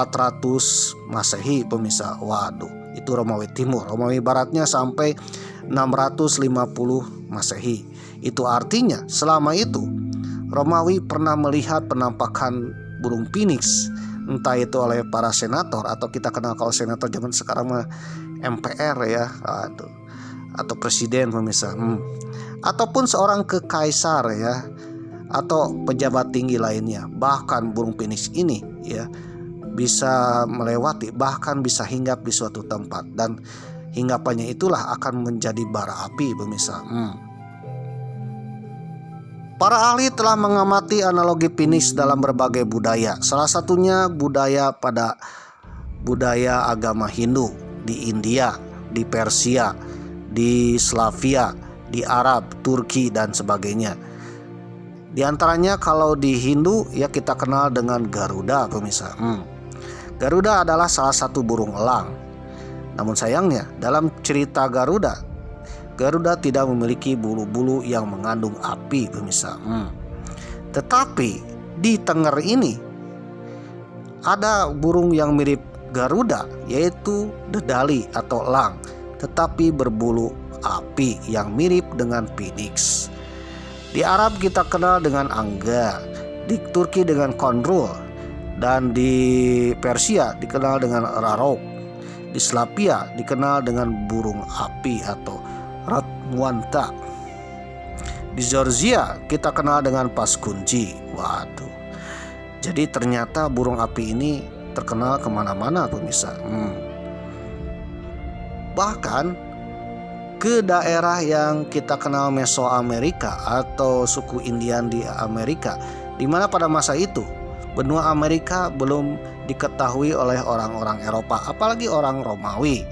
Masehi pemirsa. Waduh, itu Romawi Timur. Romawi Baratnya sampai 650 Masehi. Itu artinya selama itu Romawi pernah melihat penampakan burung phoenix, entah itu oleh para senator atau kita kenal kalau senator zaman sekarang mah MPR ya, atau presiden pemirsa, ataupun seorang kekaisar ya, atau pejabat tinggi lainnya. Bahkan burung phoenix ini ya bisa melewati, bahkan bisa hinggap di suatu tempat, dan hinggapannya itulah akan menjadi bara api pemirsa. Para ahli telah mengamati analogi phoenix dalam berbagai budaya. Salah satunya budaya agama Hindu di India, di Persia, di Slavia, di Arab, Turki dan sebagainya. Di antaranya kalau di Hindu ya kita kenal dengan Garuda pemirsa. Garuda adalah salah satu burung elang. Namun sayangnya dalam cerita Garuda tidak memiliki bulu-bulu yang mengandung api pemirsa. Tetapi di Tengger ini ada burung yang mirip Garuda, yaitu dedali atau elang, tetapi berbulu api yang mirip dengan phoenix. Di Arab kita kenal dengan angga, di Turki dengan kondrul, dan di Persia dikenal dengan rarok. Di Slavia dikenal dengan burung api atau Ratmuanta. Di Georgia kita kenal dengan paskunji. Waduh. Jadi ternyata burung api ini terkenal kemana-mana pemirsa. Bahkan ke daerah yang kita kenal Mesoamerika atau suku Indian di Amerika, di mana pada masa itu benua Amerika belum diketahui oleh orang-orang Eropa, apalagi orang Romawi.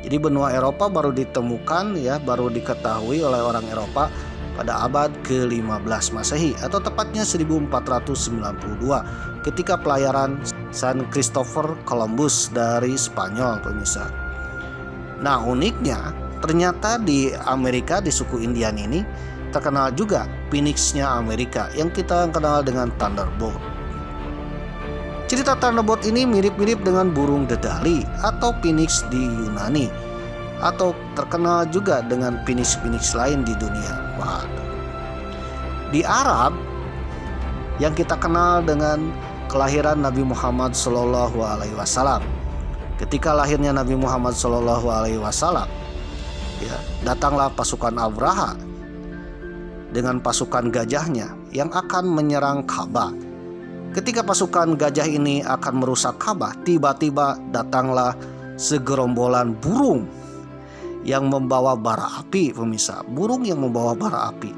Jadi benua Eropa baru ditemukan ya, baru diketahui oleh orang Eropa pada abad ke-15 Masehi atau tepatnya 1492 ketika pelayaran San Christopher Columbus dari Spanyol pemirsa. Nah uniknya ternyata di Amerika, di suku Indian ini terkenal juga phoenix-nya Amerika yang kita kenal dengan Thunderbolt. Cerita Thunderbolt ini mirip-mirip dengan burung dedali atau phoenix di Yunani, atau terkenal juga dengan phoenix-phoenix lain di dunia. Waduh. Di Arab yang kita kenal dengan kelahiran Nabi Muhammad SAW. Ketika lahirnya Nabi Muhammad SAW, ya, datanglah pasukan Abraha dengan pasukan gajahnya yang akan menyerang Ka'bah. Ketika pasukan gajah ini akan merusak Ka'bah, tiba-tiba datanglah segerombolan burung yang membawa bara api pemirsa. Burung yang membawa bara api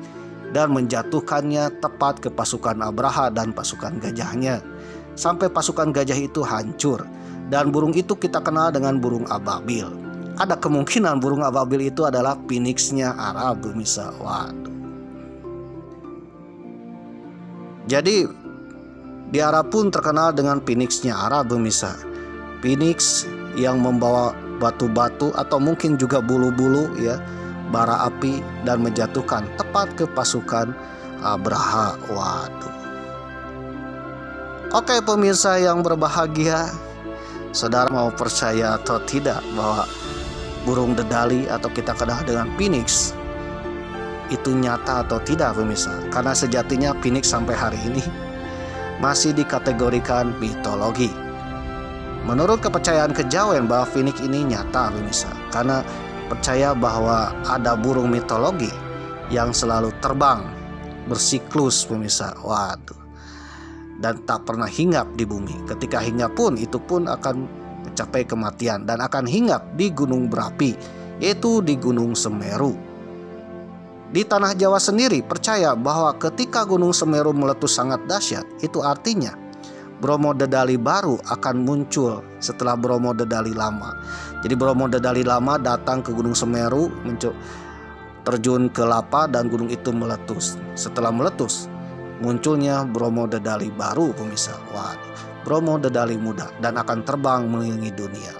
dan menjatuhkannya tepat ke pasukan Abraha dan pasukan gajahnya, sampai pasukan gajah itu hancur. Dan burung itu kita kenal dengan burung ababil. Ada kemungkinan burung ababil itu adalah phoenix-nya Arab, pemirsa. Waduh. Jadi di Arab pun terkenal dengan phoenix-nya Arab, pemirsa. Phoenix yang membawa batu-batu atau mungkin juga bulu-bulu ya, bara api, dan menjatuhkan tepat ke pasukan Abraha. Waduh. Oke pemirsa yang berbahagia, saudara mau percaya atau tidak bahwa burung dedali atau kita kenal dengan phoenix itu nyata atau tidak pemirsa? Karena sejatinya phoenix sampai hari ini masih dikategorikan mitologi. Menurut kepercayaan kejawen bahwa phoenix ini nyata pemirsa, karena percaya bahwa ada burung mitologi yang selalu terbang bersiklus pemirsa. Waduh. Dan tak pernah hinggap di bumi. Ketika hinggap pun itu pun akan mencapai kematian dan akan hinggap di gunung berapi, yaitu di Gunung Semeru. Di tanah Jawa sendiri percaya bahwa ketika Gunung Semeru meletus sangat dahsyat, itu artinya Bromo Dedali baru akan muncul setelah Bromo Dedali lama. Jadi Bromo Dedali lama datang ke Gunung Semeru, terjun ke lapa dan gunung itu meletus. Setelah meletus, munculnya Bromo Dedali baru pemirsa. Waduh, Bromo Dedali muda dan akan terbang mengelilingi dunia.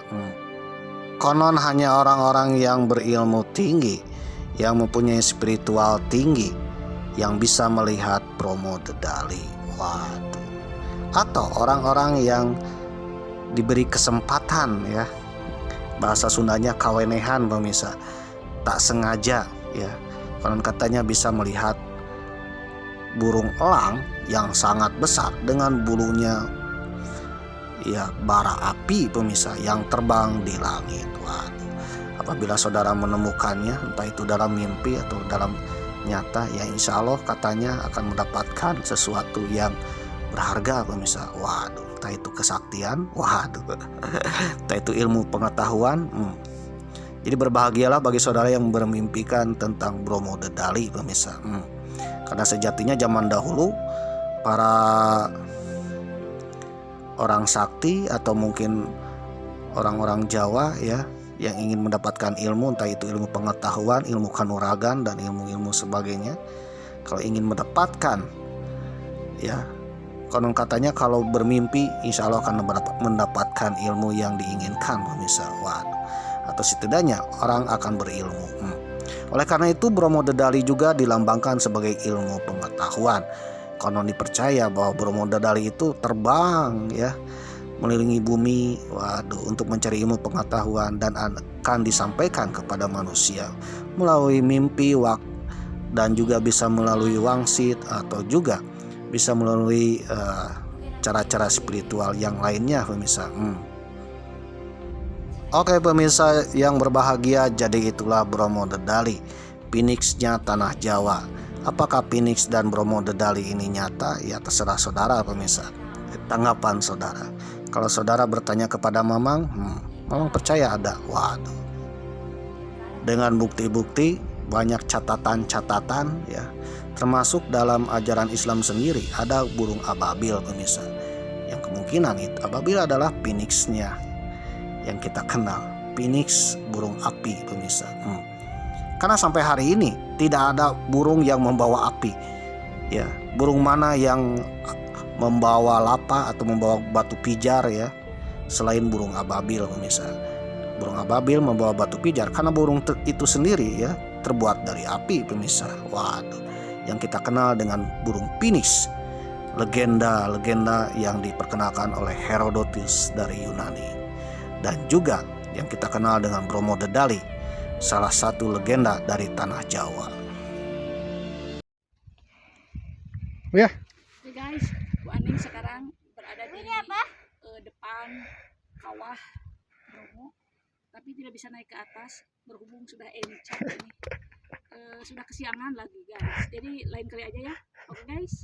Konon hanya orang-orang yang berilmu tinggi, yang mempunyai spiritual tinggi, yang bisa melihat Bromo Dedali. Waduh. Atau orang-orang yang diberi kesempatan ya, bahasa Sundanya kawenehan pemirsa, tak sengaja ya, konon katanya bisa melihat burung elang yang sangat besar dengan bulunya ya bara api pemirsa yang terbang di langit. Waduh. Apabila saudara menemukannya, entah itu dalam mimpi atau dalam nyata, ya insya Allah katanya akan mendapatkan sesuatu yang berharga pemirsa. Waduh, entah itu kesaktian, waduh, entah itu ilmu pengetahuan. Jadi berbahagialah bagi saudara yang bermimpikan tentang Bromo Dedali pemirsa. Karena sejatinya zaman dahulu para orang sakti atau mungkin orang-orang Jawa ya yang ingin mendapatkan ilmu, entah itu ilmu pengetahuan, ilmu kanuragan dan ilmu-ilmu sebagainya, kalau ingin mendapatkan ya, konon katanya kalau bermimpi insya Allah akan mendapatkan ilmu yang diinginkan pemirsa. Waduh. Atau setidaknya orang akan berilmu. Oleh karena itu Bromo Dedali juga dilambangkan sebagai ilmu pengetahuan. Konon dipercaya bahwa Bromo Dedali itu terbang ya mengelilingi bumi, waduh, untuk mencari ilmu pengetahuan dan akan disampaikan kepada manusia melalui mimpi, dan juga bisa melalui wangsit atau juga bisa melalui cara-cara spiritual yang lainnya pemirsa. Oke pemirsa yang berbahagia, jadi itulah Bromo Dedali, phoenix-nya tanah Jawa. Apakah phoenix dan Bromo Dedali ini nyata? Ya terserah saudara pemirsa, tanggapan saudara. Kalau saudara bertanya kepada Mamang, Mamang percaya ada. Waduh, dengan bukti-bukti, banyak catatan-catatan ya, termasuk dalam ajaran Islam sendiri ada burung ababil pemirsa, yang kemungkinan itu ababil adalah phoenix-nya yang kita kenal, phoenix burung api pemirsa. Karena sampai hari ini tidak ada burung yang membawa api ya. Burung mana yang membawa lapa atau membawa batu pijar ya, selain burung ababil pemirsa. Burung ababil membawa batu pijar karena burung itu sendiri ya terbuat dari api pemirsa. Waduh, yang kita kenal dengan burung phoenix, legenda-legenda yang diperkenalkan oleh Herodotus dari Yunani. Dan juga yang kita kenal dengan Bromo Dedali, salah satu legenda dari tanah Jawa. Ya guys, Bu Aning sekarang berada di depan kawah Bromo, tapi tidak bisa naik ke atas berhubung sudah encok ini. Sudah kesiangan lagi guys, jadi lain kali aja ya. Oke guys,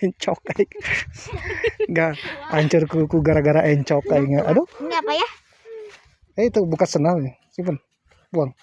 encok kayak nggak hancur kuku gara-gara encok kayaknya. Aduh, Ini apa ya? itu bukan senal ya, simpen buang.